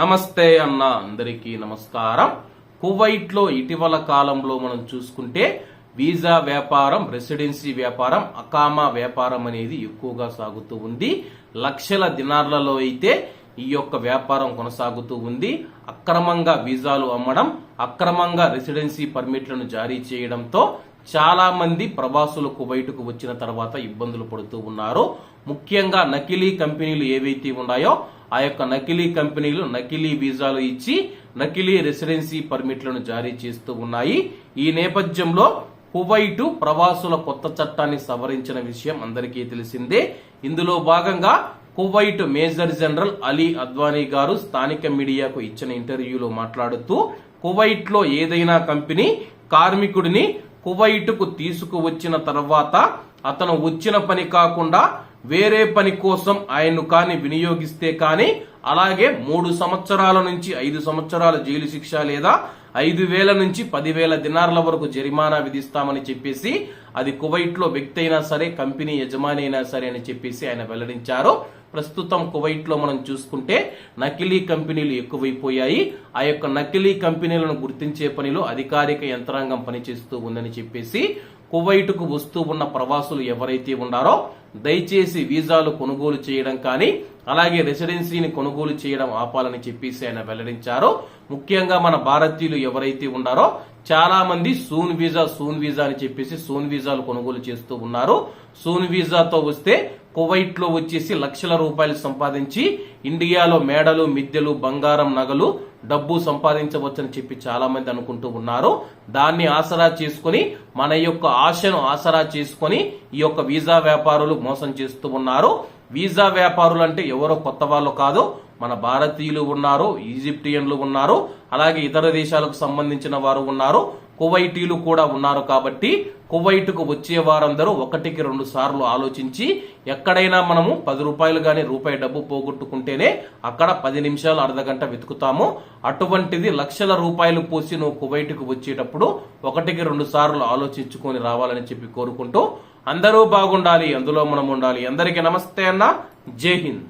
నమస్తే అన్న అందరికీ నమస్కారం. కువైట్ లో ఇటీవల కాలంలో మనం చూసుకుంటే వీసా వ్యాపారం, రెసిడెన్సీ వ్యాపారం, అకామా వ్యాపారం అనేది ఎక్కువగా సాగుతూ ఉంది. లక్షల దినార్లలో అయితే ఈ యొక్క వ్యాపారం కొనసాగుతూ ఉంది. అక్రమంగా వీసాలు అమ్మడం, అక్రమంగా రెసిడెన్సీ పర్మిట్లను జారీ చేయడంతో చాలా మంది ప్రవాసులు కువైట్కు వచ్చిన తర్వాత ఇబ్బందులు పడుతూ ఉన్నారు. ముఖ్యంగా నకిలీ కంపెనీలు ఏవైతే ఉన్నాయో ఆ యొక్క నకిలీ కంపెనీలు నకిలీ వీసాలు ఇచ్చి నకిలీ రెసిడెన్సీ పర్మిట్లను జారీ చేస్తూ ఉన్నాయి. ఈ నేపథ్యంలో కువైట్ ప్రవాసుల కొత్త చట్టాన్ని సవరించిన విషయం అందరికీ తెలిసిందే. ఇందులో భాగంగా Kuwait major general Ali Advani గారు స్థానిక మీడియాకు ఇచ్చిన ఇంటర్వ్యూలో మాట్లాడుతూ, కువైట్ లో ఏదైనా కంపెనీ కార్మికుడిని కువైట్కు తీసుకువచ్చిన తర్వాత అతను వచ్చిన పని కాకుండా వేరే పని కోసం ఆయన్ను కాని వినియోగిస్తే కాని అలాగే 3 సంవత్సరాల నుంచి 5 సంవత్సరాల జైలు శిక్ష లేదా 5,000 నుంచి 10,000 దినార్ల వరకు జరిమానా విధిస్తామని చెప్పేసి, అది కువైట్ లో వ్యక్తి అయినా సరే, కంపెనీ యజమాని అయినా సరే అని చెప్పేసి ఆయన వెల్లడించారు. ప్రస్తుతం కువైట్ లో మనం చూసుకుంటే నకిలీ కంపెనీలు ఎక్కువైపోయాయి. ఆ యొక్క నకిలీ కంపెనీలను గుర్తించే పనిలో అధికారిక యంత్రాంగం పనిచేస్తూ ఉందని చెప్పేసి, కువైట్కు వస్తూ ఉన్న ప్రవాసులు ఎవరైతే ఉన్నారో దయచేసి వీసాలు కొనుగోలు చేయడం కానీ అలాగే రెసిడెన్సీని కొనుగోలు చేయడం ఆపాలని చెప్పేసి ఆయన వెల్లడించారు. ముఖ్యంగా మన భారతీయులు ఎవరైతే ఉన్నారో చాలా మంది సూన్ వీసా అని చెప్పేసి సూన్ వీసాలు కొనుగోలు చేస్తూ ఉన్నారు. సూన్ వీసాతో వస్తే కువైట్ లో వచ్చేసి లక్షల రూపాయలు సంపాదించి ఇండియాలో మేడలు, మిద్దెలు, బంగారం, నగలు, డబ్బు సంపాదించవచ్చని చెప్పి చాలా మంది అనుకుంటూ ఉన్నారు. దాన్ని ఆసరా చేసుకుని, మన యొక్క ఆశను ఆసరా చేసుకుని ఈ యొక్క వీసా వ్యాపారులు మోసం చేస్తూ ఉన్నారు. వీసా వ్యాపారులు అంటే ఎవరో కొత్త వాళ్ళు కాదు, మన భారతీయులు ఉన్నారు, ఈజిప్టియన్లు ఉన్నారు, అలాగే ఇతర దేశాలకు సంబంధించిన వారు ఉన్నారు, కువైటీలు కూడా ఉన్నారు. కాబట్టి కువైట్కు వచ్చే వారందరూ 1-2 సార్లు ఆలోచించి, ఎక్కడైనా మనము 10 రూపాయలు గాని రూపాయి డబ్బు పోగొట్టుకుంటేనే అక్కడ 10 నిమిషాలు అర్ధగంట వెతుకుతాము. అటువంటిది లక్షల రూపాయలు పోసి నువ్వు కువైట్కు వచ్చేటప్పుడు 1-2 సార్లు ఆలోచించుకొని రావాలని చెప్పి కోరుకుంటూ, అందరూ బాగుండాలి, అందులో మనం ఉండాలి. అందరికీ నమస్తే అన్న, జై హింద్.